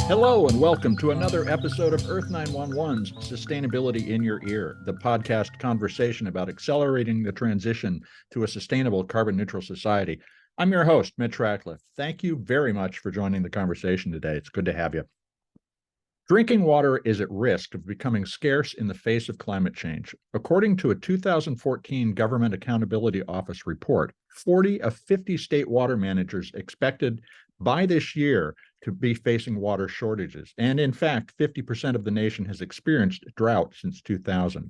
Hello and welcome to another episode of Earth911's Sustainability in Your Ear, the podcast conversation about accelerating the transition to a sustainable carbon neutral society. I'm your host, Mitch Ratcliffe. Thank you very much for joining the conversation today. It's good to have you. Drinking water is at risk of becoming scarce in the face of climate change. According to a 2014 Government Accountability Office report, 40 of 50 state water managers expected by this year to be facing water shortages. And in fact, 50% of the nation has experienced drought since 2000.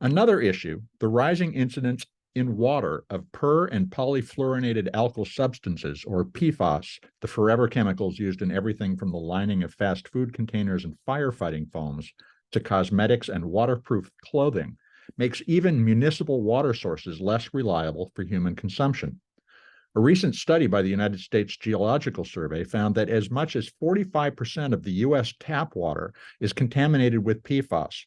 Another issue, the rising incidence in water of per and polyfluorinated alkyl substances, or PFAS, the forever chemicals used in everything from the lining of fast food containers and firefighting foams to cosmetics and waterproof clothing, makes even municipal water sources less reliable for human consumption. A recent study by the United States Geological Survey found that as much as 45% of the U.S. tap water is contaminated with PFAS.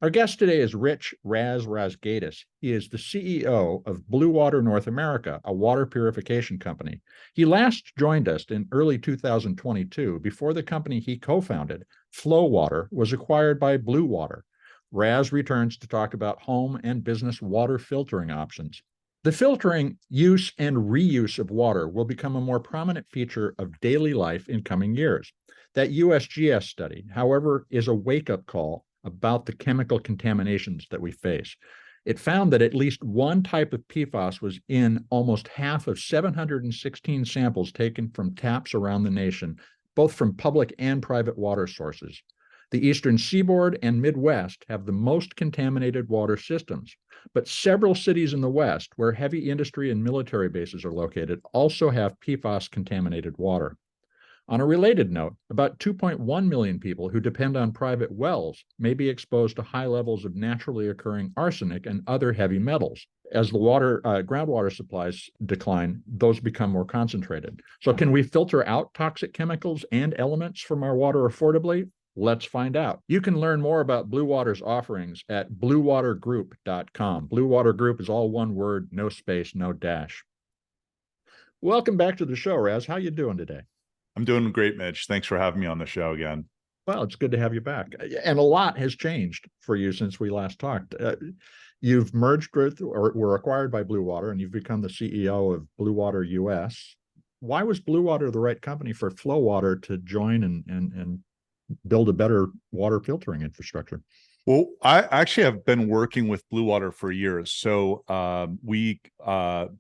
Our guest today is Razgaitis. He is the CEO of Bluewater North America, a water purification company. He last joined us in early 2022 before the company he co-founded, FloWater, was acquired by Bluewater. Raz returns to talk about home and business water filtering options. The filtering, use, and reuse of water will become a more prominent feature of daily life in coming years. That USGS study, however, is a wake-up call about the chemical contaminations that we face. It found that at least one type of PFAS was in almost half of 716 samples taken from taps around the nation, both from public and private water sources. The Eastern Seaboard and Midwest have the most contaminated water systems, but several cities in the West, where heavy industry and military bases are located, also have PFAS-contaminated water. On a related note, about 2.1 million people who depend on private wells may be exposed to high levels of naturally occurring arsenic and other heavy metals. As the groundwater supplies decline, those become more concentrated. So can we filter out toxic chemicals and elements from our water affordably? Let's find out. You can learn more about Bluewater's offerings at bluewatergroup.com. Bluewater Group is all one word, no space, no dash. Welcome back to the show, Raz. How you doing today? I'm doing great, Mitch. Thanks for having me on the show again. Well, it's good to have you back. And a lot has changed for you since we last talked. You've merged with or were acquired by Bluewater, and you've become the CEO of Bluewater US. Why was Bluewater the right company for FloWater to join and build a better water filtering infrastructure? Well, I actually have been working with Bluewater for years. So we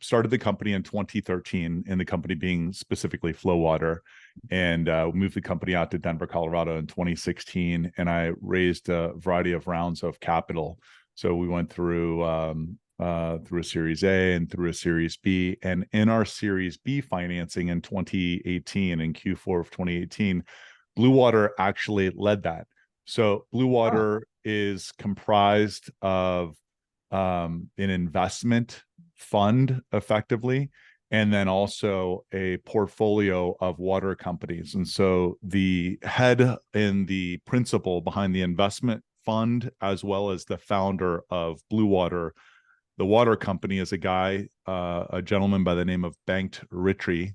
started the company in 2013, and the company being specifically FloWater, and moved the company out to Denver, Colorado in 2016. And I raised a variety of rounds of capital. So we went through a Series A and through a Series B. And in our Series B financing in 2018, in Q4 of 2018, Bluewater actually led that. So Bluewater is comprised of an investment fund, effectively, and then also a portfolio of water companies. And so the head and the principal behind the investment fund, as well as the founder of Bluewater, the water company, is a gentleman by the name of Bengt Ritchie,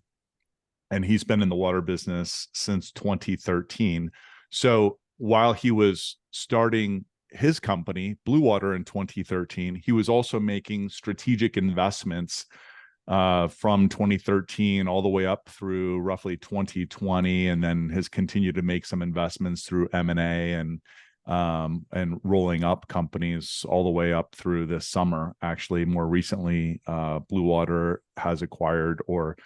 and he's been in the water business since 2013. So while he was starting his company, Bluewater, in 2013, he was also making strategic investments from 2013 all the way up through roughly 2020, and then has continued to make some investments through M&A and rolling up companies all the way up through this summer. Actually, more recently, Bluewater has acquired or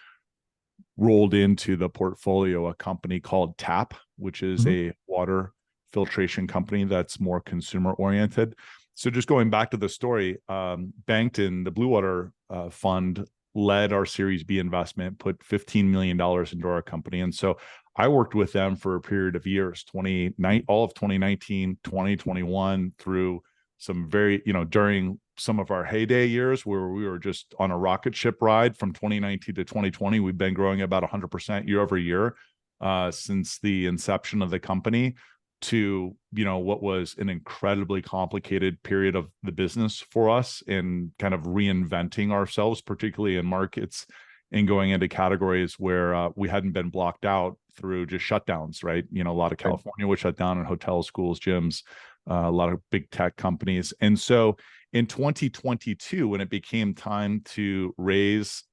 rolled into the portfolio a company called TAP, which is a water filtration company that's more consumer oriented. So just going back to the story, Bengt and the Bluewater fund led our Series B investment, put $15 million into our company. And so I worked with them for a period of years, all of 2019, 2021, through some very, during some of our heyday years where we were just on a rocket ship ride from 2019 to 2020. We've been growing about 100% year over year since the inception of the company, to what was an incredibly complicated period of the business for us, and kind of reinventing ourselves, particularly in markets and going into categories where we hadn't been blocked out through just shutdowns, right? A lot of California was shut down, and hotels, schools, gyms, a lot of big tech companies. And so in 2022, when it became time to raise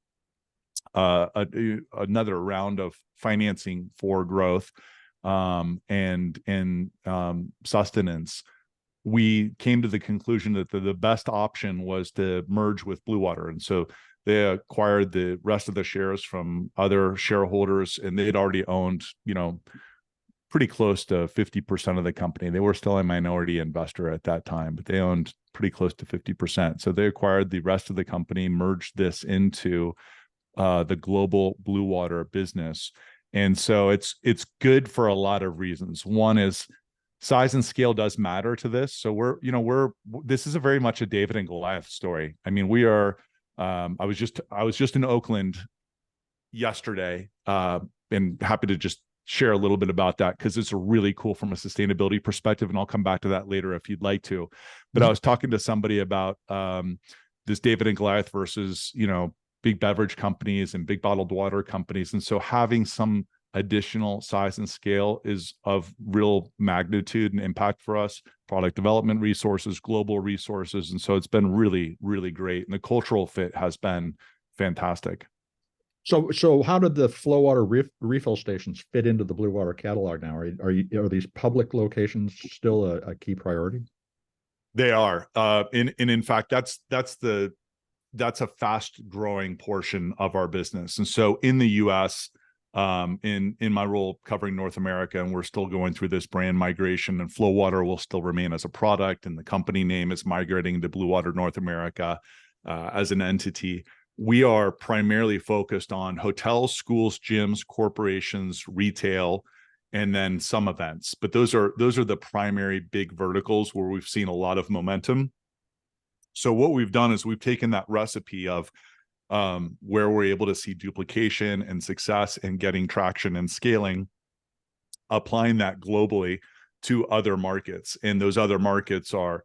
another round of financing for growth and sustenance, we came to the conclusion that the best option was to merge with Bluewater. And so they acquired the rest of the shares from other shareholders, and they'd already owned, pretty close to 50% of the company. They were still a minority investor at that time, but they owned pretty close to 50%. So they acquired the rest of the company, merged this into the global Bluewater business. And so it's good for a lot of reasons. One is size and scale does matter to this. So this is a very much a David and Goliath story. I mean, we are, I was just in Oakland yesterday, and happy to just share a little bit about that, because it's really cool from a sustainability perspective. And I'll come back to that later if you'd like to. But I was talking to somebody about this David and Goliath versus, big beverage companies and big bottled water companies. And so having some additional size and scale is of real magnitude and impact for us, product development resources, global resources. And so it's been really, really great. And the cultural fit has been fantastic. So how did the FloWater refill stations fit into the Bluewater catalog now? Are these public locations still a key priority? They are. In fact, that's a fast growing portion of our business. And so in the US, in my role covering North America, and we're still going through this brand migration, and FloWater will still remain as a product, and the company name is migrating to Bluewater North America as an entity. We are primarily focused on hotels, schools, gyms, corporations, retail, and then some events. But those are the primary big verticals where we've seen a lot of momentum. So what we've done is we've taken that recipe of where we're able to see duplication and success and getting traction and scaling, applying that globally to other markets. And those other markets are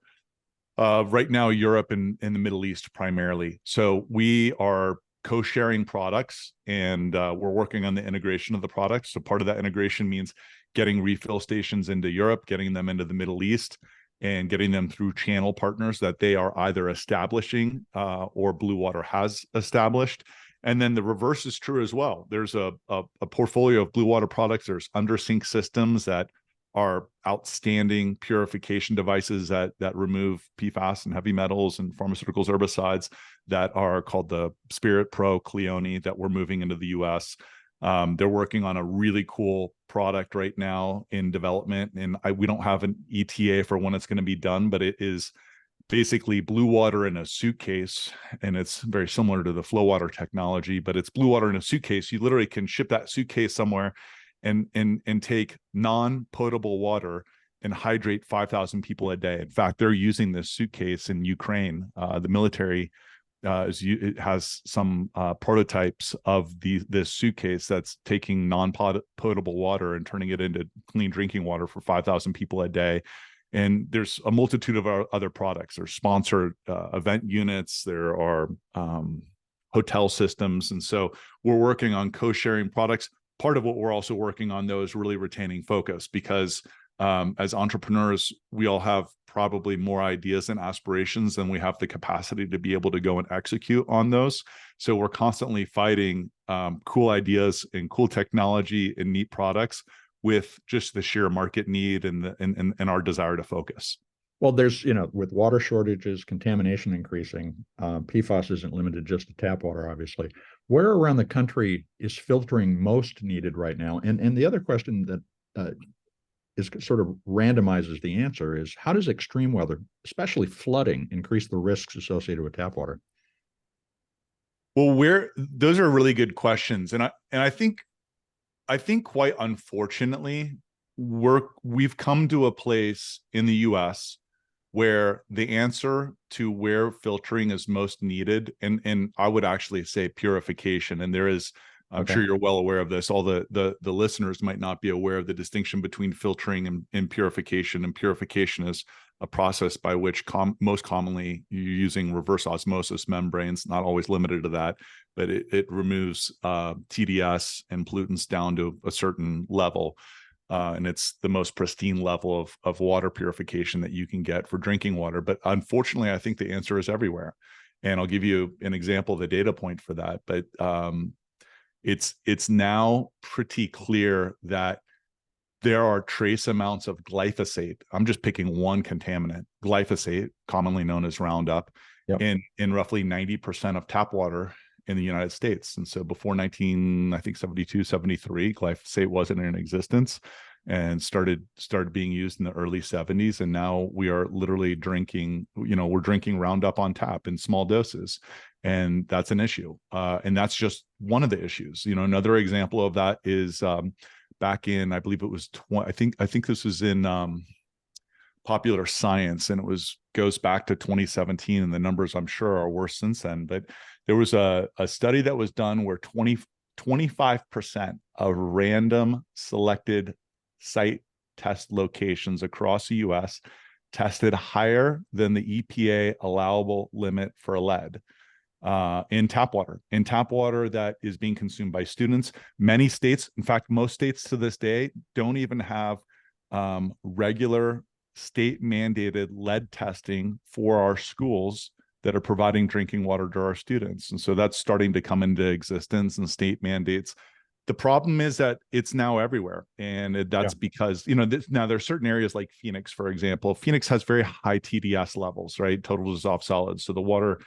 right now Europe and in the Middle East primarily. So we are co-sharing products, and we're working on the integration of the products. So part of that integration means getting refill stations into Europe, getting them into the Middle East, and getting them through channel partners that they are either establishing or Bluewater has established. And then the reverse is true as well. There's a portfolio of Bluewater products. There's under sink systems that are outstanding purification devices that remove PFAS and heavy metals and pharmaceuticals, herbicides, that are called the Spirit Pro Cleone, that we're moving into the US. They're working on a really cool product right now in development, and we don't have an ETA for when it's going to be done, but it is basically Bluewater in a suitcase, and it's very similar to the FloWater technology, but it's Bluewater in a suitcase. You literally can ship that suitcase somewhere and take non-potable water and hydrate 5,000 people a day. In fact, they're using this suitcase in Ukraine. The military it has some prototypes of this suitcase that's taking non-potable water and turning it into clean drinking water for 5,000 people a day. And there's a multitude of our other products. There's sponsored event units. There are hotel systems. And so we're working on co-sharing products. Part of what we're also working on, though, is really retaining focus, because as entrepreneurs, we all have probably more ideas and aspirations than we have the capacity to be able to go and execute on those. So we're constantly fighting cool ideas and cool technology and neat products with just the sheer market need and our desire to focus. Well, there's, with water shortages, contamination increasing, PFAS isn't limited just to tap water, obviously. Where around the country is filtering most needed right now? And the other question that is sort of randomizes the answer is, how does extreme weather, especially flooding, increase the risks associated with tap water? Well, those are really good questions. And I think quite unfortunately, we've come to a place in the US where the answer to where filtering is most needed, and I would actually say purification. And there is I'm Okay. sure you're well aware of this. All the listeners might not be aware of the distinction between filtering and purification. And purification is a process by which most commonly you're using reverse osmosis membranes, not always limited to that, but it removes TDS and pollutants down to a certain level. And it's the most pristine level of water purification that you can get for drinking water. But unfortunately, I think the answer is everywhere. And I'll give you an example of the data point for that. But it's now pretty clear that there are trace amounts of glyphosate. I'm just picking one contaminant, glyphosate, commonly known as Roundup, Yep. in roughly 90% of tap water in the United States. And so before 72, 73, glyphosate wasn't in existence and started being used in the early 70s. And now we are literally drinking, we're drinking Roundup on tap in small doses. And that's an issue. And that's just one of the issues. Another example of that is back in, I believe it was, I think this was in Popular Science, and goes back to 2017, and the numbers I'm sure are worse since then. But there was a study that was done where 25% of random selected site test locations across the US tested higher than the EPA allowable limit for lead in tap water that is being consumed by students. Many states, in fact, most states to this day, don't even have regular state mandated lead testing for our schools that are providing drinking water to our students. And so that's starting to come into existence, and state mandates. The problem is that it's now everywhere. And that's because, now there's certain areas like Phoenix, for example. Phoenix has very high TDS levels, right? Total dissolved solids. So the water,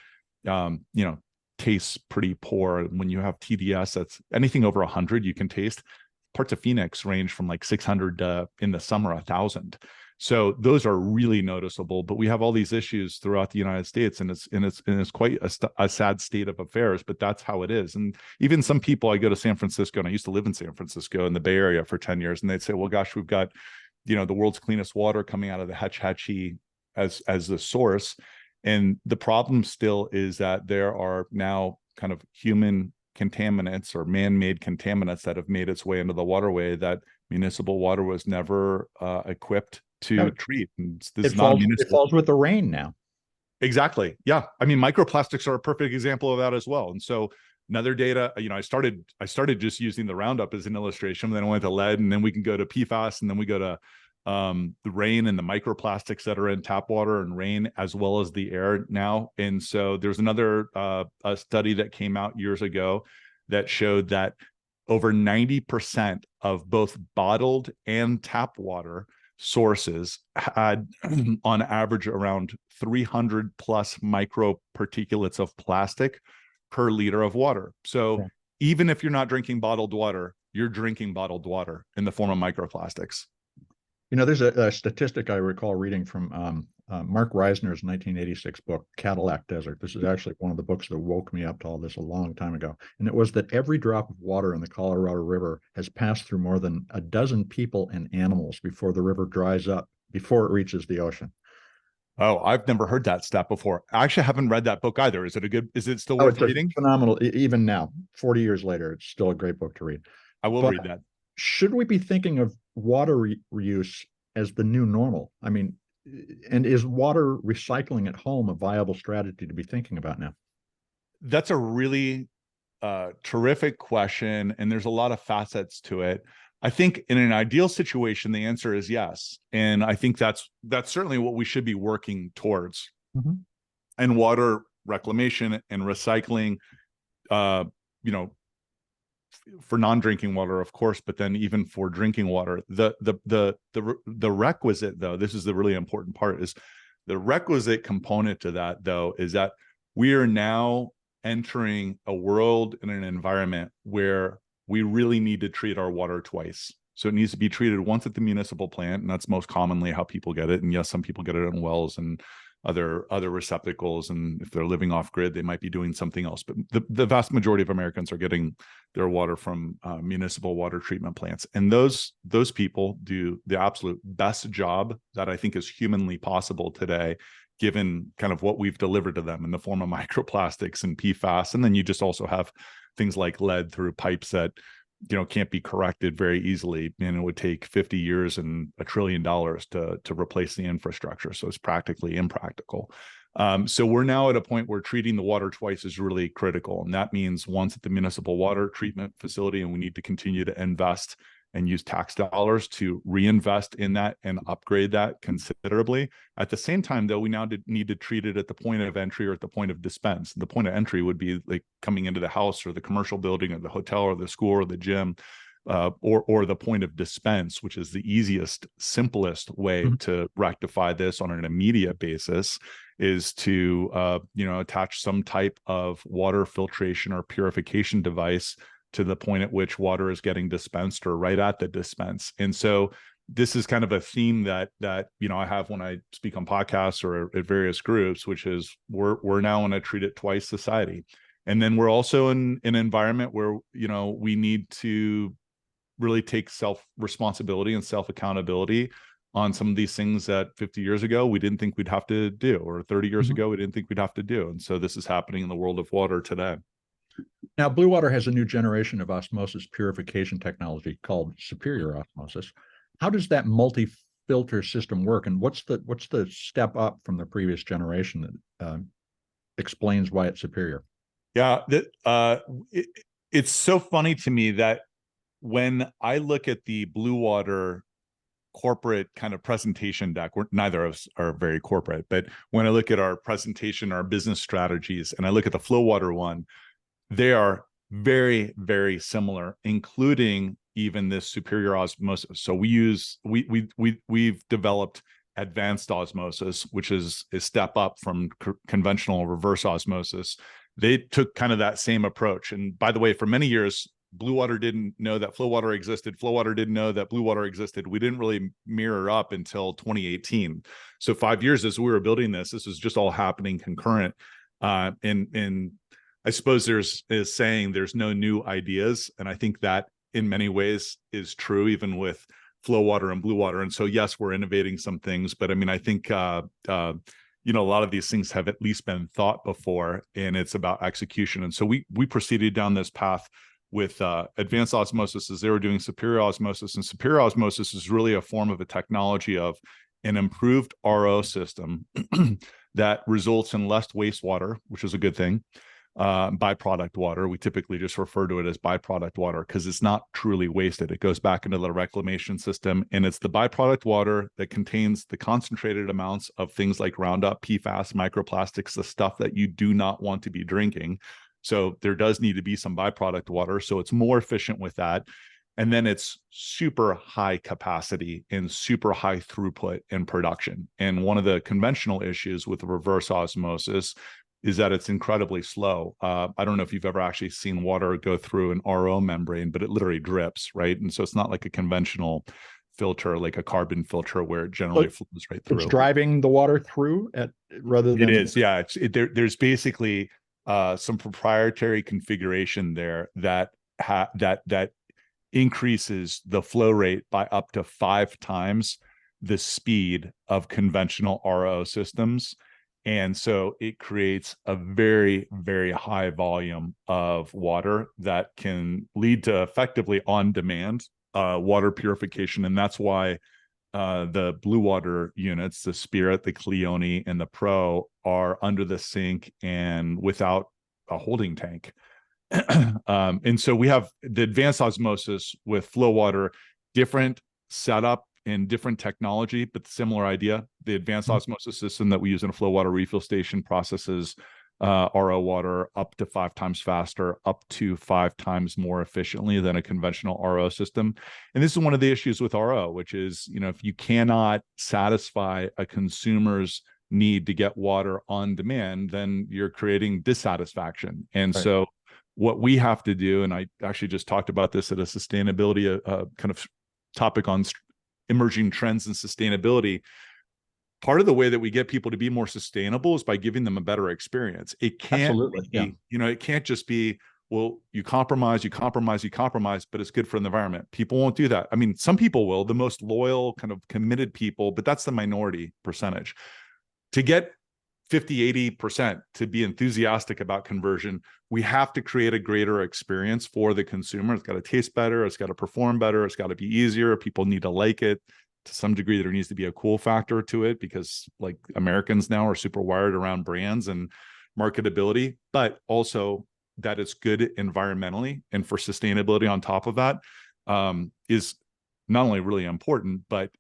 tastes pretty poor. When you have TDS, that's anything over 100 you can taste. Parts of Phoenix range from like 600 to, in the summer, 1,000. So those are really noticeable. But we have all these issues throughout the United States, and it's quite a sad state of affairs. But that's how it is. And even some people, I go to San Francisco, and I used to live in San Francisco in the Bay Area for 10 years, and they'd say, "Well, gosh, we've got, the world's cleanest water coming out of the Hetch Hetchy as the source." And the problem still is that there are now kind of human contaminants or man-made contaminants that have made its way into the waterway that municipal water was never equipped to treat. And this it falls with the rain now. Exactly. Yeah. I mean, microplastics are a perfect example of that as well. And so another data, I started just using the Roundup as an illustration, then I went to lead, and then we can go to PFAS, and then we go to the rain and the microplastics that are in tap water and rain, as well as the air now. And so there's another a study that came out years ago that showed that over 90% of both bottled and tap water sources had on average around 300 plus microparticulates of plastic per liter of water. So even if you're not drinking bottled water, you're drinking bottled water in the form of microplastics. There's a statistic I recall reading from Mark Reisner's 1986 book, Cadillac Desert. This is actually one of the books that woke me up to all this a long time ago. And it was that every drop of water in the Colorado River has passed through more than a dozen people and animals before the river dries up, before it reaches the ocean. Oh, I've never heard that stat before. I actually haven't read that book either. Is it still worth reading? Phenomenal. Even now, 40 years later, it's still a great book to read. I will read that. Should we be thinking of water reuse as the new normal? I mean, and is water recycling at home a viable strategy to be thinking about now? That's a really terrific question, and there's a lot of facets to it. I think in an ideal situation, the answer is yes. And I think that's certainly what we should be working towards. Mm-hmm. And water reclamation and recycling, for non-drinking water, of course, but then even for drinking water, the requisite, though, this is the really important part, is the requisite component to that, though, is that we are now entering a world and an environment where we really need to treat our water twice. So it needs to be treated once at the municipal plant, and that's most commonly how people get it. And yes, some people get it in wells and other receptacles, and if they're living off grid, they might be doing something else. But the vast majority of Americans are getting their water from municipal water treatment plants, and those people do the absolute best job that I think is humanly possible today, given kind of what we've delivered to them in the form of microplastics and PFAS. And then you just also have things like lead through pipes that can't be corrected very easily, and it would take 50 years and $1 trillion to replace the infrastructure. So it's practically impractical. So we're now at a point where treating the water twice is really critical, and that means once at the municipal water treatment facility, and we need to continue to invest and use tax dollars to reinvest in that and upgrade that considerably. At the same time, though, we now need to treat it at the point of entry or at the point of dispense. The point of entry would be like coming into the house or the commercial building or the hotel or the school or the gym, or the point of dispense, which is the easiest, simplest way to rectify this on an immediate basis, is to attach some type of water filtration or purification device to the point at which water is getting dispensed or right at the dispense. And so this is kind of a theme that I have when I speak on podcasts or at various groups, which is we're now in a treat it twice society. And then we're also in an environment where we need to really take self-responsibility and self-accountability on some of these things that 50 years ago we didn't think we'd have to do, or 30 years ago we didn't think we'd have to do. And so this is happening in the world of water today. Now, Bluewater has a new generation of osmosis purification technology called superior osmosis. How does that multi-filter system work, and what's the step up from the previous generation that explains why it's superior? Yeah, it's so funny to me that when I look at the Bluewater corporate kind of presentation deck, neither of us are very corporate, but when I look at our presentation, our business strategies, and I look at the FloWater one, they are very, very similar, including even this superior osmosis. So we've developed advanced osmosis, which is a step up from conventional reverse osmosis. They took kind of that same approach. And by the way, for many years, Bluewater didn't know that FloWater existed. FloWater didn't know that Bluewater existed. We didn't really mirror up until 2018. So 5 years as we were building this was just all happening concurrent. And I suppose there's no new ideas. And I think that in many ways is true, even with FloWater and Bluewater. And so, yes, we're innovating some things, but I mean, I think, a lot of these things have at least been thought before, and it's about execution. And so we proceeded down this path with advanced osmosis as they were doing superior osmosis. And superior osmosis is really a form of a technology of an improved RO system that results in less wastewater, which is a good thing. Byproduct water. We typically just refer to it as byproduct water because it's not truly wasted. It goes back into the reclamation system, and it's the byproduct water that contains the concentrated amounts of things like Roundup, PFAS, microplastics, the stuff that you do not want to be drinking. So there does need to be some byproduct water. So it's more efficient with that. And then it's super high capacity and super high throughput in production. And one of the conventional issues with reverse osmosis is that it's incredibly slow. I don't know if you've ever actually seen water go through an RO membrane, but it literally drips, right? And so it's not like a conventional filter, like a carbon filter, where it generally flows right through. It's driving the water through rather than... It is, yeah. There's basically some proprietary configuration there that increases the flow rate by up to 5 times the speed of conventional RO systems. And so it creates a very, very high volume of water that can lead to effectively on-demand water purification. And that's why the Bluewater units, the Spirit, the Cleone, and the Pro, are under the sink and without a holding tank. And so we have the advanced osmosis with FloWater, different setup and different technology, but similar idea. The advanced osmosis system that we use in a FloWater refill station processes RO water up to 5 times faster, up to 5 times more efficiently than a conventional RO system. And this is one of the issues with RO, which is, if you cannot satisfy a consumer's need to get water on demand, then you're creating dissatisfaction. And so what we have to do, and I actually just talked about this at a sustainability kind of topic on emerging trends in sustainability. Part of the way that we get people to be more sustainable is by giving them a better experience. It can't be, it can't just be, well, you compromise, but it's good for the environment. People won't do that. I mean, some people will, the most loyal, kind of committed people, but that's the minority percentage. To get 50-80% to be enthusiastic about conversion. We have to create a greater experience for the consumer. It's got to taste better, it's got to perform better, it's got to be easier, people need to like it. To some degree, there needs to be a cool factor to it, because like Americans now are super wired around brands and marketability, but also that it's good environmentally and for sustainability on top of that is not only really important, but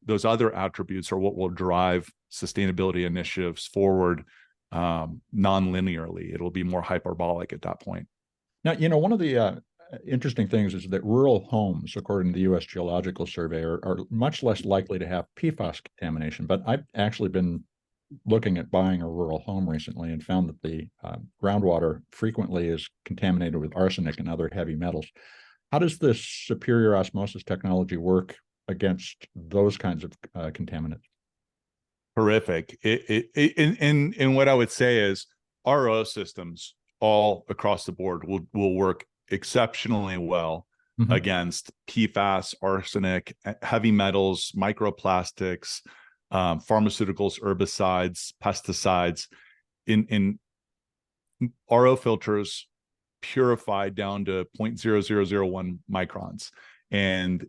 those other attributes are what will drive sustainability initiatives forward non-linearly. It'll be more hyperbolic at that point. Now, one of the interesting things is that rural homes, according to the U.S. Geological Survey, are much less likely to have PFAS contamination. But I've actually been looking at buying a rural home recently and found that the groundwater frequently is contaminated with arsenic and other heavy metals. How does this superior osmosis technology work against those kinds of contaminants? Horrific. And what I would say is RO systems all across the board will work exceptionally well against PFAS, arsenic, heavy metals, microplastics, pharmaceuticals, herbicides, pesticides. In RO filters purified down to 0.0001 microns. And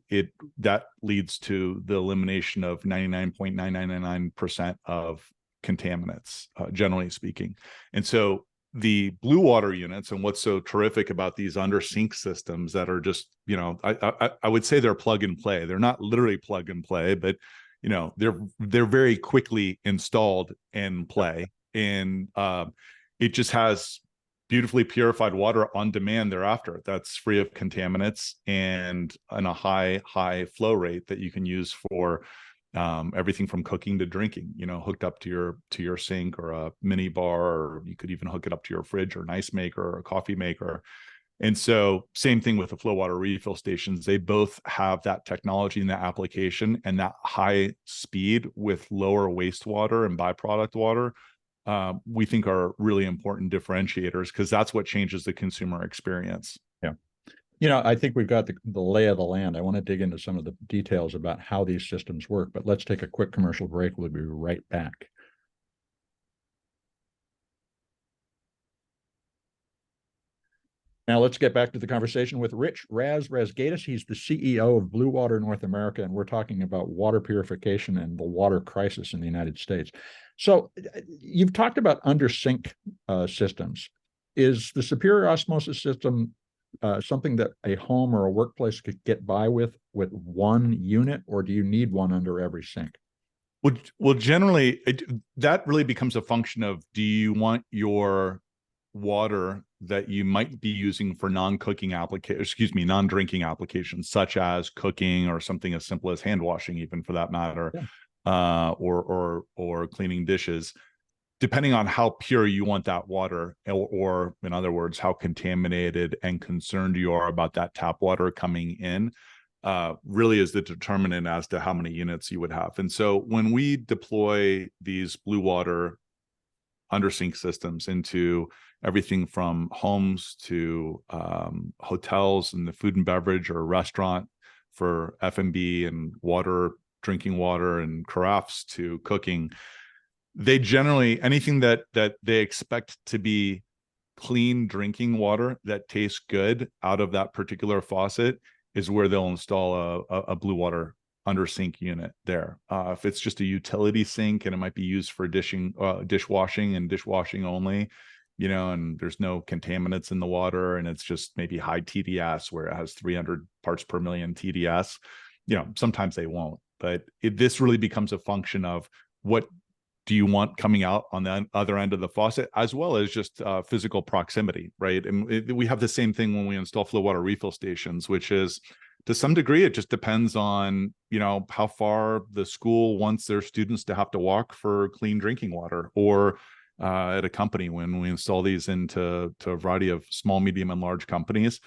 that leads to the elimination of 99.9999% of contaminants, generally speaking. And so the Bluewater units, and what's so terrific about these under sink systems that are just, I would say they're plug and play. They're not literally plug and play, but they're very quickly installed and play. And it just has beautifully purified water on demand thereafter. That's free of contaminants and a high flow rate that you can use for everything from cooking to drinking, hooked up to your sink or a mini bar, or you could even hook it up to your fridge or an ice maker or a coffee maker. And so same thing with the FloWater refill stations. They both have that technology and that application, and that high speed with lower wastewater and byproduct water we think are really important differentiators, because that's what changes the consumer experience. Yeah. I think we've got the lay of the land. I want to dig into some of the details about how these systems work, but let's take a quick commercial break. We'll be right back. Now let's get back to the conversation with Rich Razgaitis. He's the CEO of Bluewater North America, and we're talking about water purification and the water crisis in the United States. So you've talked about under sink systems. Is the superior osmosis system something that a home or a workplace could get by with one unit, or do you need one under every sink? Well, generally, that really becomes a function of, do you want your water that you might be using for non-drinking applications, such as cooking or something as simple as hand washing, even for that matter, or cleaning dishes, depending on how pure you want that water, or in other words, how contaminated and concerned you are about that tap water coming in, really is the determinant as to how many units you would have. And so when we deploy these Bluewater under sink systems into everything from homes to hotels and the food and beverage or restaurant for F&B and drinking water and carafes to cooking, they generally, anything that they expect to be clean drinking water that tastes good out of that particular faucet is where they'll install a Bluewater under sink unit there. If it's just a utility sink and it might be used for dishwashing and dishwashing only, and there's no contaminants in the water, and it's just maybe high TDS where it has 300 parts per million TDS, sometimes they won't. But this really becomes a function of what do you want coming out on the other end of the faucet, as well as just physical proximity, right? And we have the same thing when we install FloWater refill stations, which is, to some degree, it just depends on, how far the school wants their students to have to walk for clean drinking water, or at a company, when we install these into a variety of small, medium, and large companies,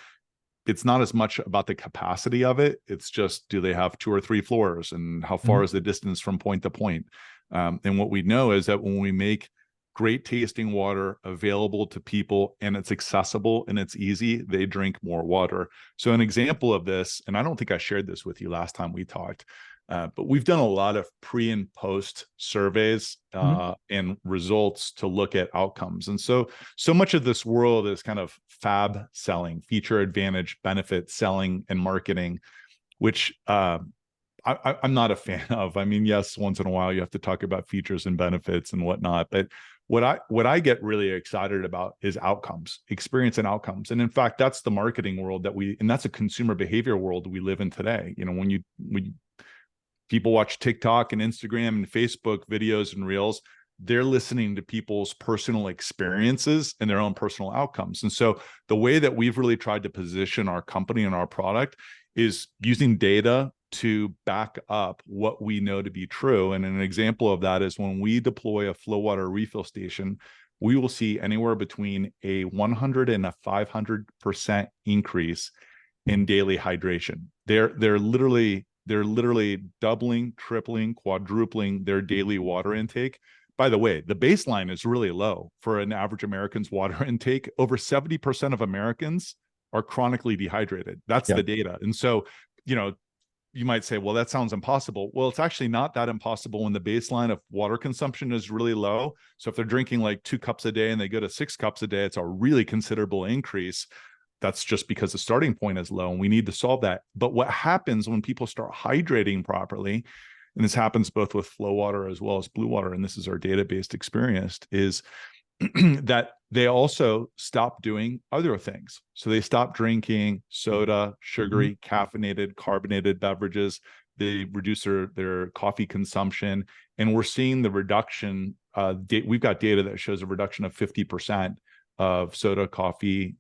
it's not as much about the capacity of it. It's just, do they have 2 or 3 floors, and how far is the distance from point to point? And what we know is that when we make great tasting water available to people, and it's accessible and it's easy, they drink more water. So an example of this, and I don't think I shared this with you last time we talked, But we've done a lot of pre and post surveys and results to look at outcomes. And so much of this world is kind of fab selling, feature advantage, benefit selling, and marketing, which I'm not a fan of. I mean, yes, once in a while you have to talk about features and benefits and whatnot, but what I get really excited about is outcomes, experience and outcomes. And in fact, that's the marketing world and that's a consumer behavior world we live in today. You know, when people watch TikTok and Instagram and Facebook videos and reels, they're listening to people's personal experiences and their own personal outcomes. And so the way that we've really tried to position our company and our product is using data to back up what we know to be true. And an example of that is when we deploy a FloWater refill station, we will see anywhere between a 100 and a 500% increase in daily hydration. They're literally doubling, tripling, quadrupling their daily water intake. By the way, the baseline is really low for an average American's water intake. Over 70% of Americans are chronically dehydrated. That's the data. And so, you know, you might say, well, that sounds impossible. Well, it's actually not that impossible when the baseline of water consumption is really low. So if they're drinking like 2 cups a day and they go to 6 cups a day, it's a really considerable increase. That's just because the starting point is low and we need to solve that. But what happens when people start hydrating properly, and this happens both with FloWater as well as Bluewater, and this is our data-based experience, is that they also stop doing other things. So they stop drinking soda, sugary, caffeinated, carbonated beverages. They reduce their coffee consumption. And we're seeing the reduction. We've got data that shows a reduction of 50% of soda, coffee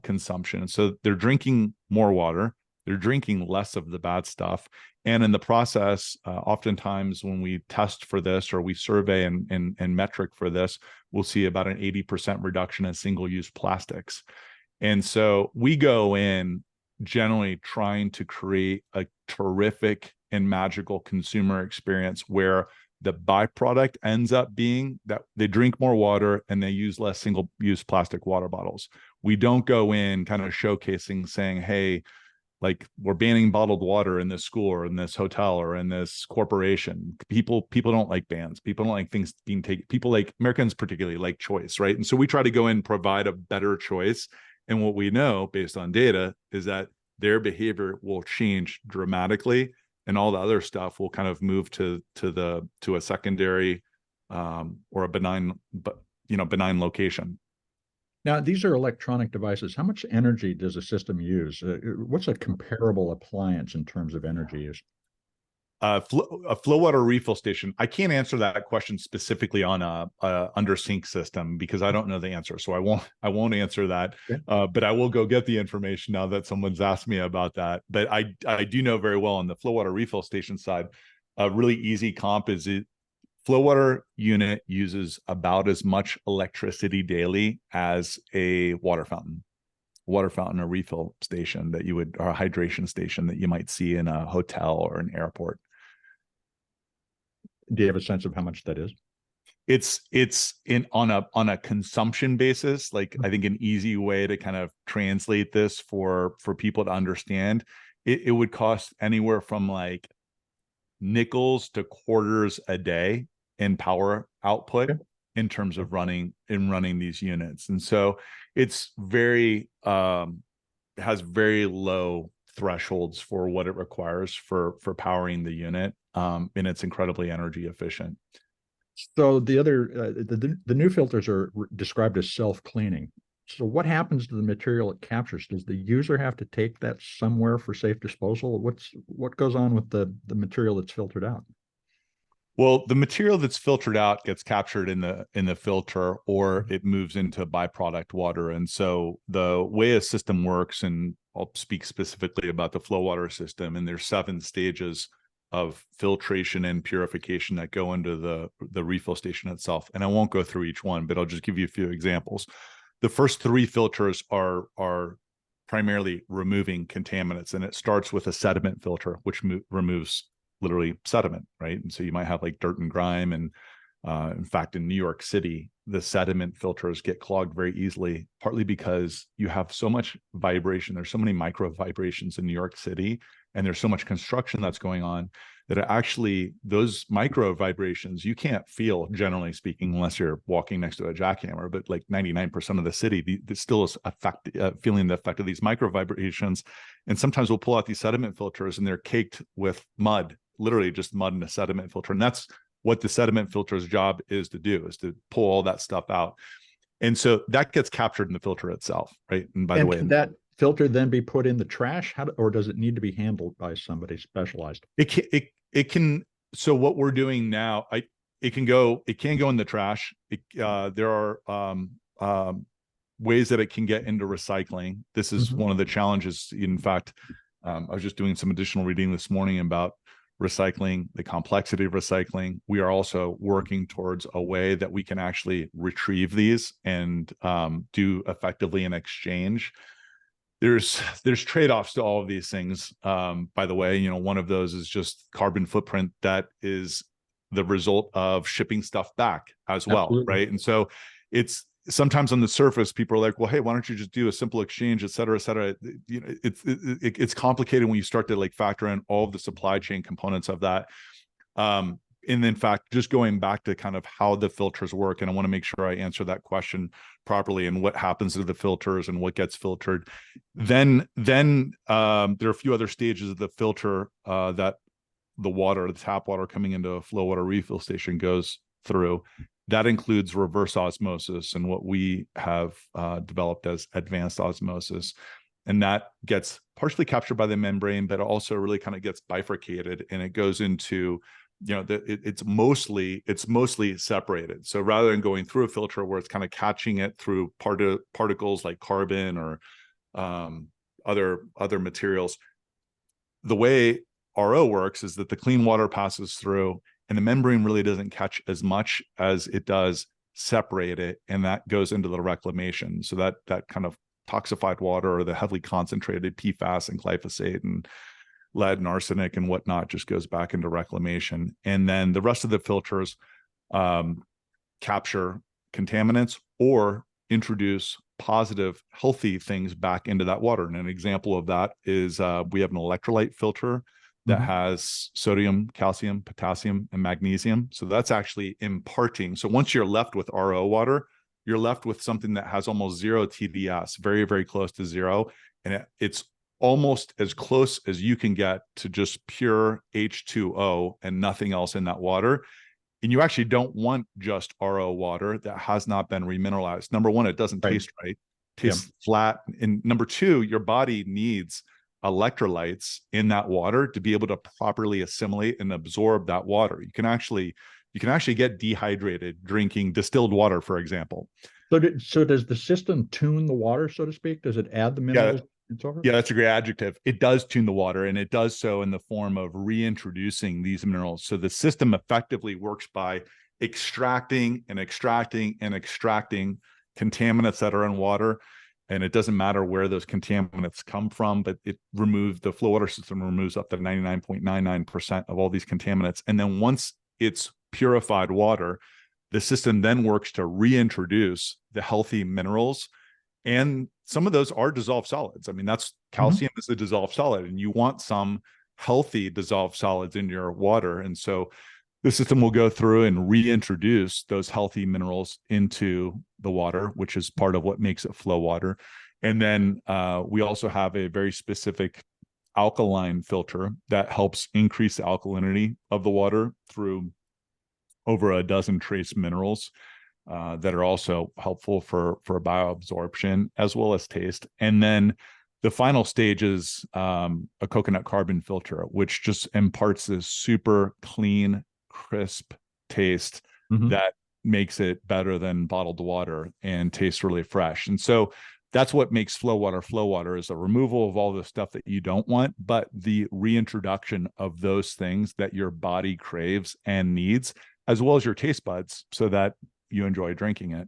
consumption. So they're drinking more water. They're drinking less of the bad stuff. And in the process, oftentimes when we test for this or we survey and metric for this, we'll see about an 80% reduction in single-use plastics. And so we go in generally trying to create a terrific and magical consumer experience where the byproduct ends up being that they drink more water and they use less single-use plastic water bottles. We don't go in kind of showcasing saying, hey, like we're banning bottled water in this school or in this hotel or in this corporation. People don't like bans. People don't like things being taken. People like Americans particularly like choice, right? And so we try to go in and provide a better choice. And what we know based on data is that their behavior will change dramatically, and all the other stuff will kind of move to a secondary or a benign location. Now, these are electronic devices. How much energy does a system use? What's a comparable appliance in terms of energy use? A FloWater refill station. I can't answer that question specifically on a under sink system because I don't know the answer. So I won't answer that. Yeah. But I will go get the information now that someone's asked me about that. But I do know very well on the FloWater refill station side, a really easy comp is FloWater unit uses about as much electricity daily as a water fountain or refill station or a hydration station that you might see in a hotel or an airport. Do you have a sense of how much that is? It's on a consumption basis. Like I think an easy way to kind of translate this for people to understand, it would cost anywhere from like nickels to quarters a day in power output in terms of running these units. And so it's has very low thresholds for what it requires for powering the unit. And it's incredibly energy efficient. So the new filters are described as self-cleaning. So what happens to the material it captures? Does the user have to take that somewhere for safe disposal? What goes on with the material that's filtered out? Well, the material that's filtered out gets captured in the filter, or it moves into byproduct water. And so the way a system works, and I'll speak specifically about the FloWater system, and there's 7 stages of filtration and purification that go into the refill station itself. And I won't go through each one, but I'll just give you a few examples. The first 3 filters are primarily removing contaminants, and it starts with a sediment filter, which removes literally sediment, right? And so you might have like dirt and grime. And in fact, in New York City, the sediment filters get clogged very easily, partly because you have so much vibration. There's so many micro vibrations in New York City, and there's so much construction that's going on that actually those micro vibrations you can't feel, generally speaking, unless you're walking next to a jackhammer. But like 99% of the city still is feeling the effect of these micro vibrations. And sometimes we'll pull out these sediment filters and they're caked with mud, literally just mud in a sediment filter. And that's what the sediment filter's job is to do, is to pull all that stuff out. And so that gets captured in the filter itself, right? And by the way, can that filter then be put in the trash, or does it need to be handled by somebody specialized? It can. So what we're doing now, it can go in the trash. There are ways that it can get into recycling. This is one of the challenges. In fact, I was just doing some additional reading this morning about recycling, the complexity of recycling. We are also working towards a way that we can actually retrieve these and do effectively an exchange. There's trade-offs to all of these things. By the way, one of those is just carbon footprint that is the result of shipping stuff back as well. Absolutely. Right? And so it's sometimes on the surface, people are like, well, hey, why don't you just do a simple exchange, et cetera, et cetera. It's complicated when you start to like factor in all of the supply chain components of that. And in fact, just going back to kind of how the filters work, and I want to make sure I answer that question properly, and what happens to the filters and what gets filtered. Then there are a few other stages of the filter that the tap water coming into a FloWater refill station goes through. That includes reverse osmosis and what we have developed as advanced osmosis. And that gets partially captured by the membrane, but also really kind of gets bifurcated, and it goes into, it's mostly separated. So rather than going through a filter where it's kind of catching it through particles like carbon or other materials, the way RO works is that the clean water passes through, and the membrane really doesn't catch as much as it does separate it, and that goes into the reclamation. So that kind of toxified water, or the heavily concentrated PFAS and glyphosate and lead and arsenic and whatnot, just goes back into reclamation. And then the rest of the filters capture contaminants or introduce positive, healthy things back into that water. And an example of that is we have an electrolyte filter that has sodium, calcium, potassium, and magnesium. So that's actually imparting. So once you're left with RO water, you're left with something that has almost zero TDS, very, very close to zero. And it's almost as close as you can get to just pure H2O and nothing else in that water. And you actually don't want just RO water that has not been remineralized. Number one, it doesn't taste right, tastes flat. And number two, your body needs electrolytes in that water to be able to properly assimilate and absorb that water. You can actually get dehydrated drinking distilled water, for example. So does the system tune the water, so to speak? Does it add the minerals? Yeah, that's a great adjective. It does tune the water, and it does so in the form of reintroducing these minerals. So the system effectively works by extracting and extracting and extracting contaminants that are in water. And it doesn't matter where those contaminants come from, but the FloWater system removes up to 99.99% of all these contaminants. And then once it's purified water, the system then works to reintroduce the healthy minerals. And some of those are dissolved solids. I mean, that's calcium is a dissolved solid, and you want some healthy dissolved solids in your water. And so the system will go through and reintroduce those healthy minerals into the water, which is part of what makes it FloWater. And then we also have a very specific alkaline filter that helps increase the alkalinity of the water through over a dozen trace minerals that are also helpful for bioabsorption as well as taste. And then the final stage is a coconut carbon filter, which just imparts this super clean, crisp taste that makes it better than bottled water and tastes really fresh. And so that's what makes FloWater is the removal of all the stuff that you don't want, but the reintroduction of those things that your body craves and needs, as well as your taste buds, so that you enjoy drinking it.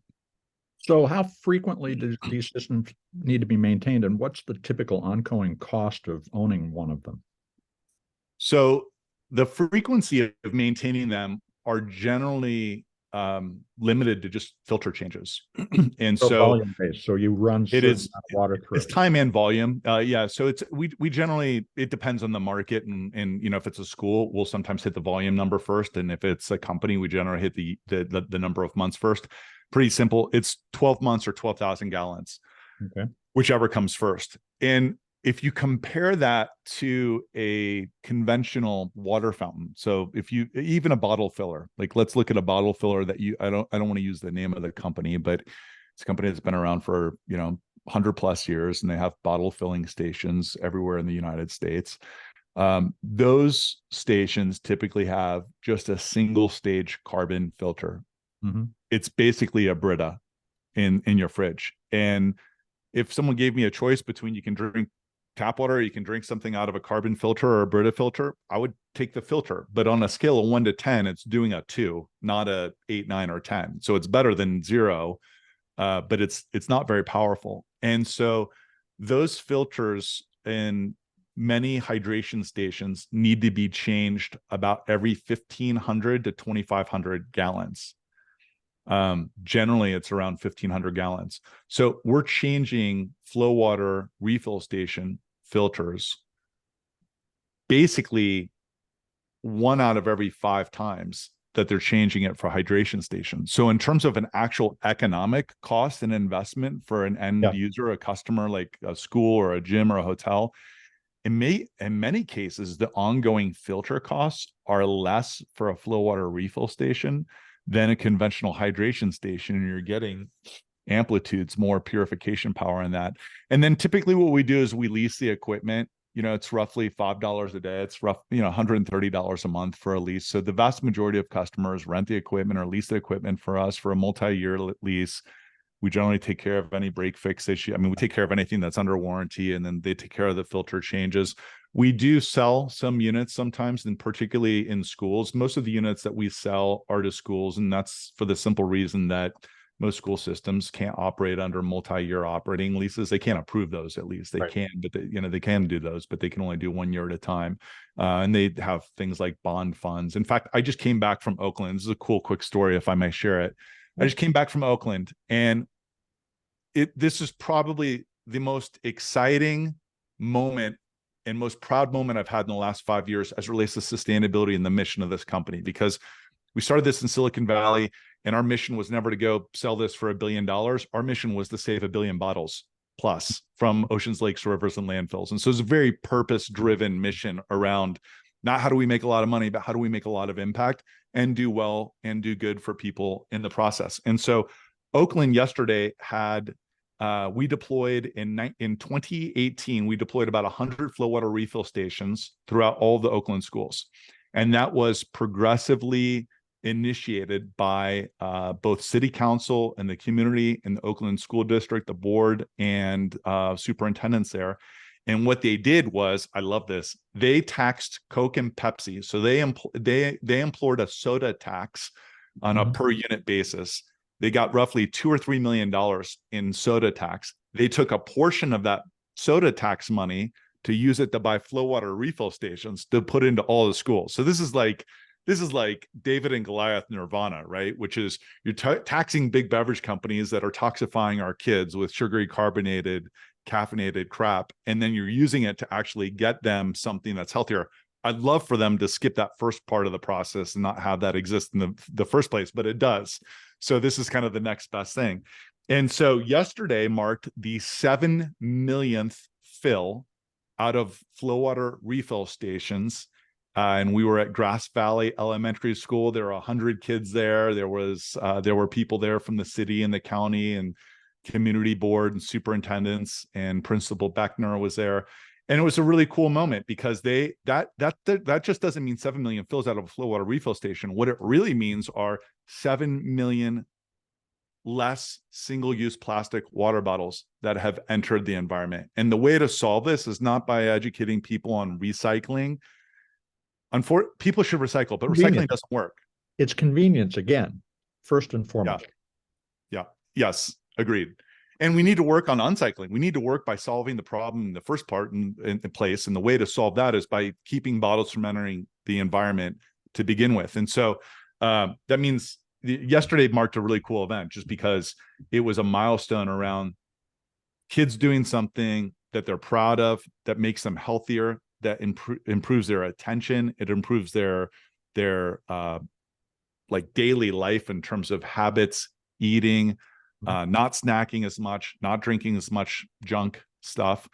So how frequently do these systems need to be maintained, and what's the typical ongoing cost of owning one of them? So the frequency of maintaining them are generally limited to just filter changes. And So so volume based. So you run it certain is, amount of water through it's it. time and volume. Yeah. So it's, we generally, it depends on the market, and, you know, if it's a school, we'll sometimes hit the volume number first. And if it's a company, we generally hit the number of months first. Pretty simple. It's 12 months or 12,000 gallons, Okay. whichever comes first. And if you compare that to a conventional water fountain, so if you, even a bottle filler, like let's look at a bottle filler that I don't want to use the name of the company, but it's a company that's been around for, you know, 100+ years, and they have bottle filling stations everywhere in the United States. Those stations typically have just a single stage carbon filter. Mm-hmm. It's basically a Brita in your fridge. And if someone gave me a choice between, you can drink tap water, or you can drink something out of a carbon filter or a Brita filter, I would take the filter. But on a scale of 1 to 10, it's doing a 2, not a 8, 9, or 10. So it's better than 0, but it's not very powerful. And so those filters in many hydration stations need to be changed about every 1,500 to 2,500 gallons. Generally it's around 1,500 gallons. So we're changing FloWater refill station filters basically 1 out of every 5 times that they're changing it for hydration stations. So in terms of an actual economic cost and investment for an end user, a customer like a school or a gym or a hotel, in many cases, the ongoing filter costs are less for a FloWater refill station than a conventional hydration station, and you're getting amplitudes, more purification power in that. And then typically what we do is we lease the equipment. You know, it's roughly $5 a day. It's $130 a month for a lease. So the vast majority of customers rent the equipment or lease the equipment for us for a multi-year lease. We generally take care of any break fix issue. I mean, we take care of anything that's under warranty, and then they take care of the filter changes. We do sell some units sometimes, and particularly in schools. Most of the units that we sell are to schools, and that's for the simple reason that most school systems can't operate under multi-year operating leases. They can't approve those, at least. They can, but they can do those, but they can only do 1 year at a time. And they have things like bond funds. In fact, I just came back from Oakland. This is a cool, quick story, if I may share it. I just came back from Oakland, and this is probably the most exciting moment and most proud moment I've had in the last 5 years as it relates to sustainability and the mission of this company, because we started this in Silicon Valley, and our mission was never to go sell this for $1 billion. Our mission was to save 1 billion bottles plus from oceans, lakes, rivers, and landfills. And so it's a very purpose-driven mission around not how do we make a lot of money, but how do we make a lot of impact and do well and do good for people in the process. And so Oakland yesterday had, we deployed in 2018, we deployed about 100 FloWater refill stations throughout all the Oakland schools. And that was progressively initiated by both city council and the community in the Oakland School District, the board, and superintendents there. And what they did was, I love this, they taxed Coke and Pepsi. So they employed a soda tax on a per unit basis. They got roughly $2 or $3 million in soda tax. They took a portion of that soda tax money to use it to buy FloWater refill stations to put into all the schools. So this is like David and Goliath nirvana, right? Which is you're taxing big beverage companies that are toxifying our kids with sugary, carbonated, caffeinated crap, and then you're using it to actually get them something that's healthier. I'd love for them to skip that first part of the process and not have that exist in the first place, but it does. So this is kind of the next best thing. And so yesterday marked the 7 millionth fill out of FloWater refill stations. And we were at Grass Valley Elementary School. There were 100 kids there. There were people there from the city and the county and community board and superintendents, and Principal Beckner was there. And it was a really cool moment because that just doesn't mean 7 million fills out of a FloWater refill station. What it really means are 7 million less single-use plastic water bottles that have entered the environment. And the way to solve this is not by educating people on recycling. People should recycle, but recycling doesn't work. It's convenience again, first and foremost. Yeah. Yes. Agreed. And we need to work on uncycling. We need to work by solving the problem in the first part in place. And the way to solve that is by keeping bottles from entering the environment to begin with. And so that means yesterday marked a really cool event just because it was a milestone around kids doing something that they're proud of, that makes them healthier, that improves their attention. It improves their like daily life in terms of habits, eating, not snacking as much, not drinking as much junk stuff.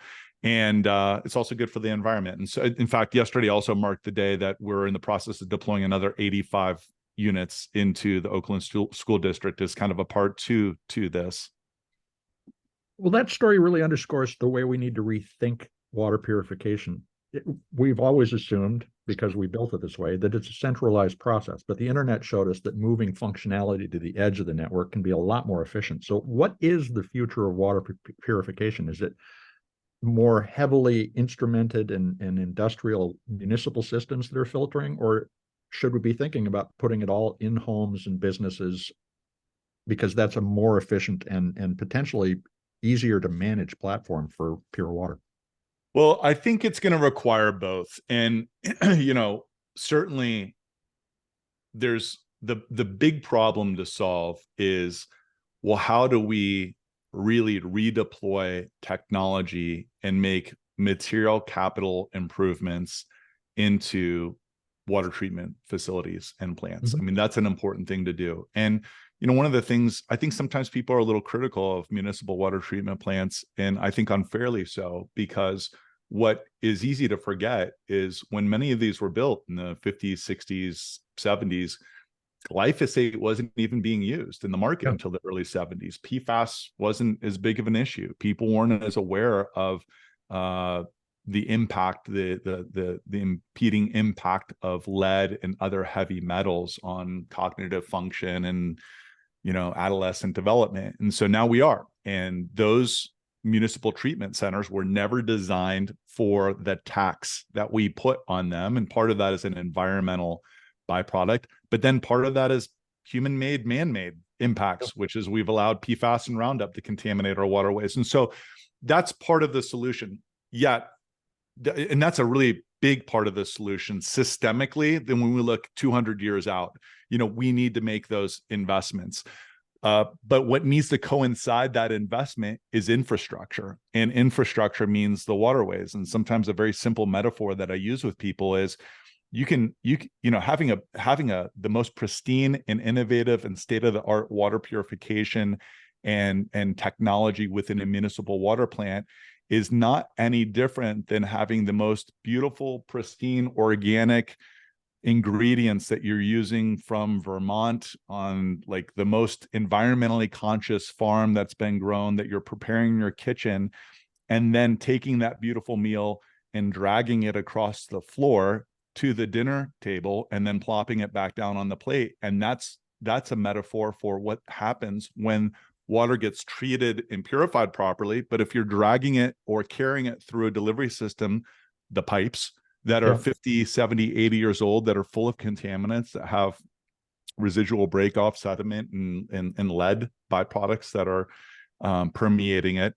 And it's also good for the environment. And so, in fact, yesterday also marked the day that we're in the process of deploying another 85 units into the Oakland School District as kind of a part two to this. Well, that story really underscores the way we need to rethink water purification. We've always assumed, because we built it this way, that it's a centralized process, but the internet showed us that moving functionality to the edge of the network can be a lot more efficient. So what is the future of water purification? Is it more heavily instrumented and industrial municipal systems that are filtering, or should we be thinking about putting it all in homes and businesses, because that's a more efficient and potentially easier to manage platform for pure water? Well, I think it's going to require both. And, certainly there's the big problem to solve is, well, how do we really redeploy technology and make material capital improvements into water treatment facilities and plants? I mean, that's an important thing to do. And one of the things, I think sometimes people are a little critical of municipal water treatment plants, and I think unfairly so, because what is easy to forget is when many of these were built in the 50s, 60s, 70s, glyphosate wasn't even being used in the market until the early 70s. PFAS wasn't as big of an issue. People weren't as aware of the impact, the impeding impact of lead and other heavy metals on cognitive function and adolescent development. And so now we are. And those municipal treatment centers were never designed for the tax that we put on them. And part of that is an environmental byproduct, but then part of that is human-made, man-made impacts, which is we've allowed PFAS and Roundup to contaminate our waterways. And so that's part of the solution. Yet, and that's a really big part of the solution systemically. Then when we look 200 years out, we need to make those investments. But what needs to coincide that investment is infrastructure, and infrastructure means the waterways. And sometimes a very simple metaphor that I use with people is having the most pristine and innovative and state-of-the-art water purification and technology within a municipal water plant is not any different than having the most beautiful, pristine, organic ingredients that you're using from Vermont on like the most environmentally conscious farm that's been grown that you're preparing in your kitchen, and then taking that beautiful meal and dragging it across the floor to the dinner table and then plopping it back down on the plate. And that's a metaphor for what happens when water gets treated and purified properly. But if you're dragging it or carrying it through a delivery system, the pipes that are 50, 70, 80 years old, that are full of contaminants, that have residual break-off sediment and lead byproducts that are permeating it,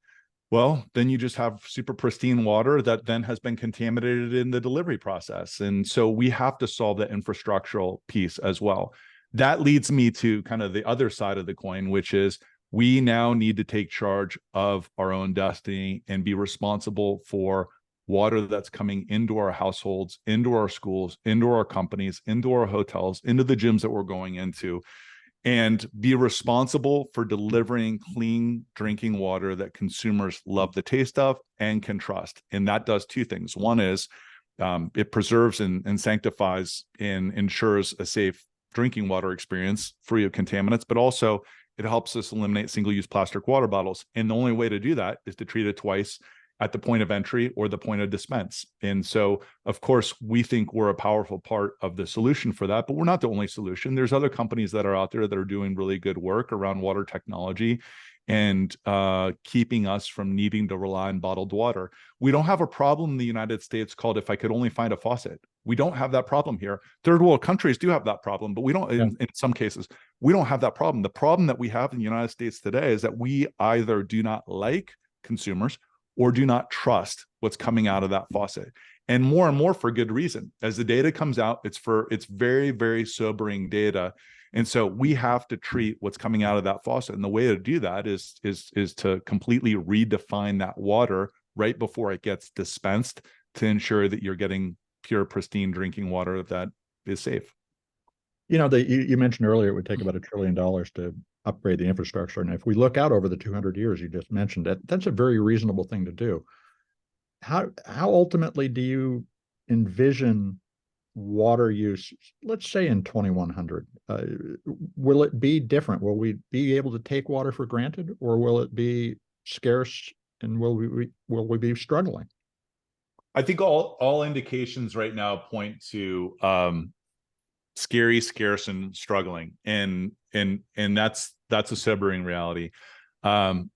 well, then you just have super pristine water that then has been contaminated in the delivery process. And so we have to solve the infrastructural piece as well. That leads me to kind of the other side of the coin, which is we now need to take charge of our own destiny and be responsible for water that's coming into our households, into our schools, into our companies, into our hotels, into the gyms that we're going into, and be responsible for delivering clean drinking water that consumers love the taste of and can trust. And that does two things. One is it preserves and sanctifies and ensures a safe drinking water experience free of contaminants, but also it helps us eliminate single-use plastic water bottles. And the only way to do that is to treat it twice at the point of entry or the point of dispense. And so, of course, we think we're a powerful part of the solution for that, but we're not the only solution. There's other companies that are out there that are doing really good work around water technology and keeping us from needing to rely on bottled water. We don't have a problem in the United States called "if I could only find a faucet." We don't have that problem here. Third world countries do have that problem, but we don't, in some cases, we don't have that problem. The problem that we have in the United States today is that we either do not like consumers or do not trust what's coming out of that faucet. And more for good reason. As the data comes out, it's very, very sobering data. And so we have to treat what's coming out of that faucet. And the way to do that is to completely redefine that water right before it gets dispensed to ensure that you're getting pure, pristine drinking water that is safe. You know, you mentioned earlier it would take about $1 trillion to upgrade the infrastructure. And if we look out over the 200 years you just mentioned, that's a very reasonable thing to do. How ultimately do you envision water use, let's say in 2100? Will it be different? Will we be able to take water for granted, or will it be scarce, and will we be struggling? I think all indications right now point to scary, scarce, and struggling, and that's a sobering reality. And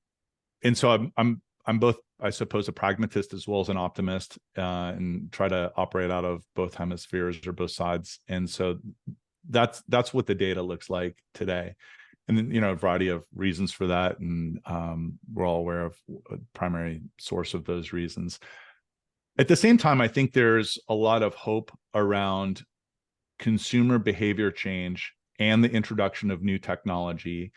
so I'm both, I suppose, a pragmatist as well as an optimist, and try to operate out of both hemispheres or both sides. And so that's what the data looks like today. And then, you know, a variety of reasons for that, and we're all aware of a primary source of those reasons. At the same time, I think there's a lot of hope around consumer behavior change and the introduction of new technology,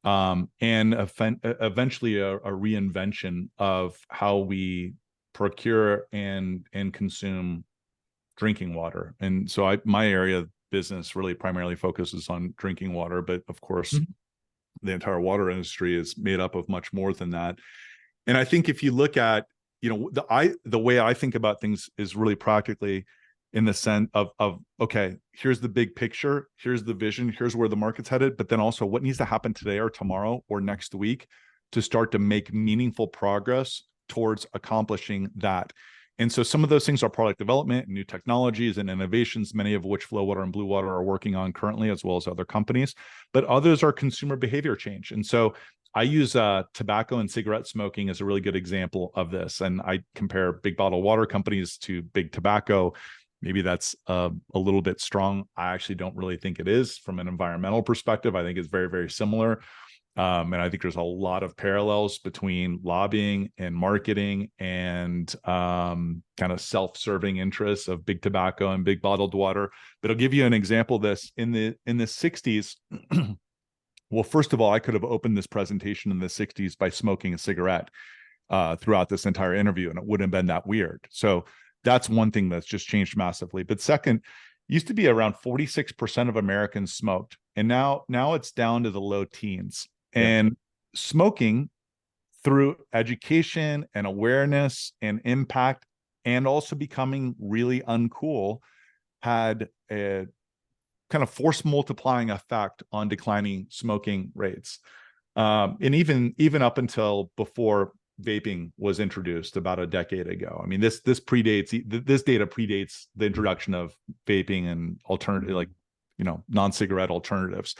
and eventually a reinvention of how we procure and consume drinking water. And so my area of business really primarily focuses on drinking water, but of course, the entire water industry is made up of much more than that. And I think if you look at, you know, the way I think about things is really practically, in the sense of okay, here's the big picture, here's the vision, here's where the market's headed, but then also what needs to happen today or tomorrow or next week to start to make meaningful progress towards accomplishing that. And so some of those things are product development and new technologies and innovations, many of which FloWater and Bluewater are working on currently, as well as other companies, but others are consumer behavior change. And so I use tobacco and cigarette smoking as a really good example of this. And I compare big bottle water companies to big tobacco. Maybe that's a little bit strong. I actually don't really think it is from an environmental perspective. I think it's very, very similar. And I think there's a lot of parallels between lobbying and marketing and kind of self-serving interests of big tobacco and big bottled water. But I'll give you an example of this. In the 60s, well, first of all, I could have opened this presentation in the 60s by smoking a cigarette throughout this entire interview, and it wouldn't have been that weird. So that's one thing that's just changed massively. But second, used to be around 46% of Americans smoked, and now it's down to the low teens. And smoking, through education and awareness and impact, and also becoming really uncool, had a kind of force multiplying effect on declining smoking rates. And even up until before vaping was introduced about a decade ago. I mean, this data predates the introduction of vaping and alternative, like, you know, non-cigarette alternatives.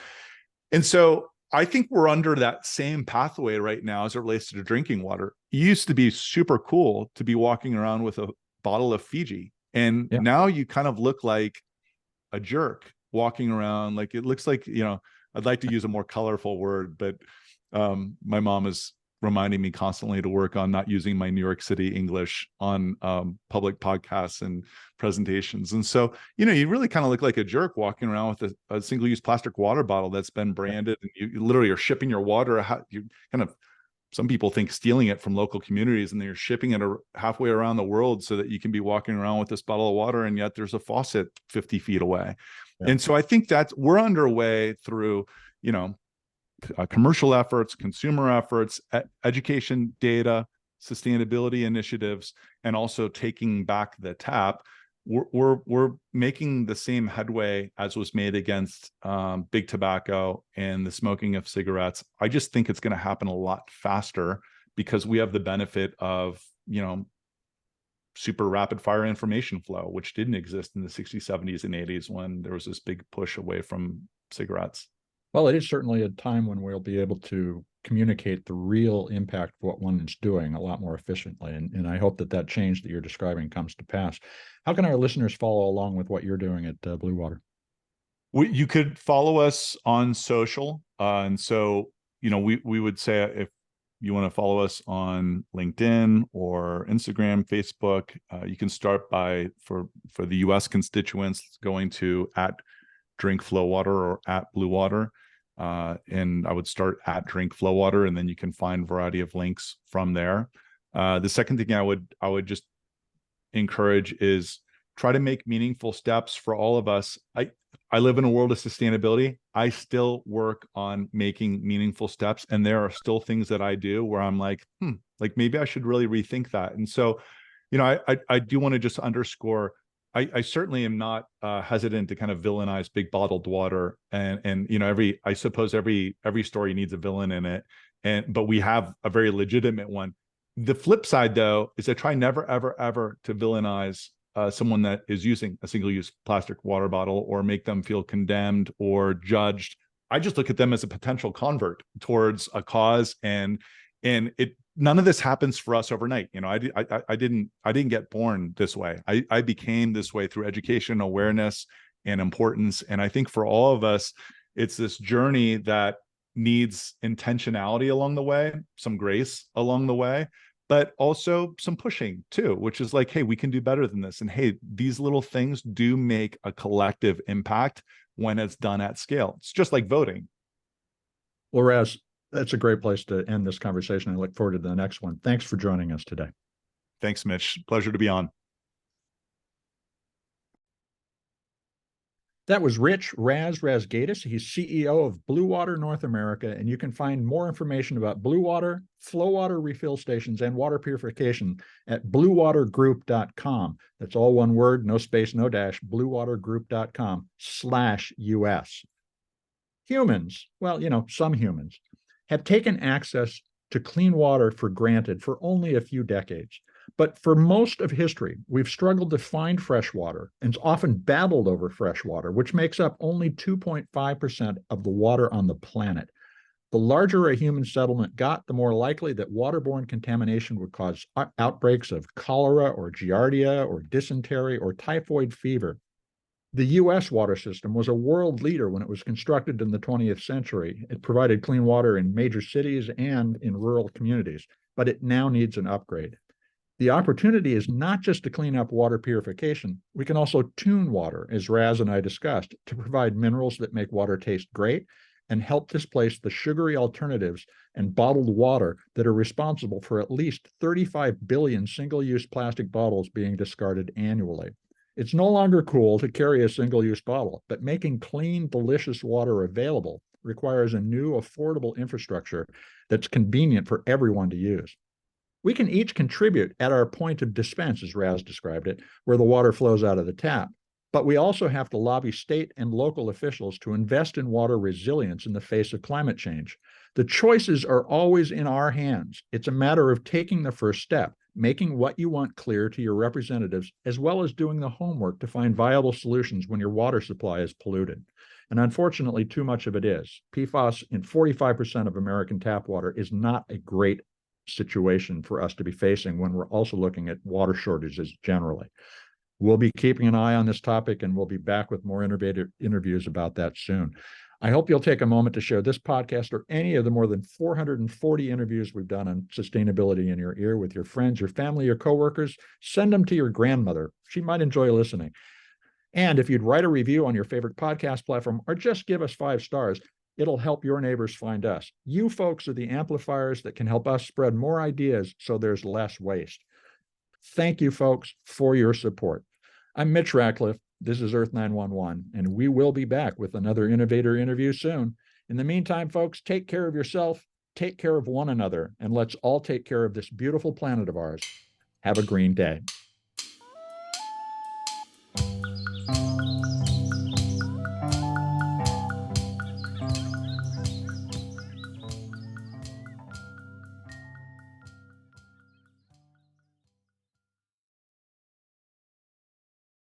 And so I think we're under that same pathway right now as it relates to drinking water. It used to be super cool to be walking around with a bottle of Fiji, and now you kind of look like a jerk walking around. Like, it looks like, you know, I'd like to use a more colorful word, but my mom is reminding me constantly to work on not using my New York City English on public podcasts and presentations. And so, you know, you really kind of look like a jerk walking around with a single-use plastic water bottle that's been branded, and you literally are shipping your water. You kind of, some people think, stealing it from local communities, and then you're shipping it halfway around the world so that you can be walking around with this bottle of water, and yet there's a faucet 50 feet away. And so I think that we're underway through, you know, commercial efforts, consumer efforts, education, data, sustainability initiatives, and also taking back the tap. We're making the same headway as was made against big tobacco and the smoking of cigarettes. I just think it's going to happen a lot faster because we have the benefit of, you know, super rapid fire information flow, which didn't exist in the 60s, 70s, and 80s when there was this big push away from cigarettes. Well, it is certainly a time when we'll be able to communicate the real impact of what one is doing a lot more efficiently. And I hope that change that you're describing comes to pass. How can our listeners follow along with what you're doing at Bluewater? You could follow us on social. And so, you know, we would say, if you want to follow us on LinkedIn or Instagram, Facebook, you can start by, for the US constituents, going to drink FloWater or at Bluewater. And I would start at drink FloWater, and then you can find a variety of links from there. The second thing I would just encourage is try to make meaningful steps for all of us. I live in a world of sustainability. I still work on making meaningful steps, and there are still things that I do where I'm like maybe I should really rethink that. And so, I do want to just underscore, I certainly am not hesitant to kind of villainize big bottled water, and I suppose every story needs a villain in it, but we have a very legitimate one. The flip side, though, is I try never, ever, ever to villainize someone that is using a single-use plastic water bottle or make them feel condemned or judged. I just look at them as a potential convert towards a cause, and none of this happens for us overnight. I didn't get born this way. I became this way through education, awareness, and importance. And I think for all of us, it's this journey that needs intentionality along the way, some grace along the way, but also some pushing too, which is like, hey, we can do better than this. And hey, these little things do make a collective impact when it's done at scale. It's just like voting. Well, Raz, that's a great place to end this conversation. I look forward to the next one. Thanks for joining us today. Thanks, Mitch. Pleasure to be on. That was Rich Razgaitis. He's CEO of Bluewater North America, and you can find more information about Bluewater, FloWater refill stations, and water purification at bluewatergroup.com. That's all one word, no space, no dash, bluewatergroup.com/US. Humans, well, some humans, have taken access to clean water for granted for only a few decades. But for most of history, we've struggled to find fresh water and often battled over fresh water, which makes up only 2.5% of the water on the planet. The larger a human settlement got, the more likely that waterborne contamination would cause outbreaks of cholera or giardia or dysentery or typhoid fever. The U.S. water system was a world leader when it was constructed in the 20th century. It provided clean water in major cities and in rural communities, but it now needs an upgrade. The opportunity is not just to clean up water purification. We can also tune water, as Raz and I discussed, to provide minerals that make water taste great and help displace the sugary alternatives and bottled water that are responsible for at least 35 billion single-use plastic bottles being discarded annually. It's no longer cool to carry a single-use bottle, but making clean, delicious water available requires a new, affordable infrastructure that's convenient for everyone to use. We can each contribute at our point of dispense, as Raz described it, where the water flows out of the tap. But we also have to lobby state and local officials to invest in water resilience in the face of climate change. The choices are always in our hands. It's a matter of taking the first step, making what you want clear to your representatives, as well as doing the homework to find viable solutions when your water supply is polluted. And unfortunately, too much of it is. PFAS in 45% of American tap water is not a great situation for us to be facing when we're also looking at water shortages generally. We'll be keeping an eye on this topic, and we'll be back with more innovative interviews about that soon. I hope you'll take a moment to share this podcast or any of the more than 440 interviews we've done on sustainability in your ear with your friends, your family, your coworkers. Send them to your grandmother. She might enjoy listening. And if you'd write a review on your favorite podcast platform or just give us 5 stars, it'll help your neighbors find us. You folks are the amplifiers that can help us spread more ideas so there's less waste. Thank you, folks, for your support. I'm Mitch Ratcliffe. This is Earth911, and we will be back with another innovator interview soon. In the meantime, folks, take care of yourself, take care of one another, and let's all take care of this beautiful planet of ours. Have a green day.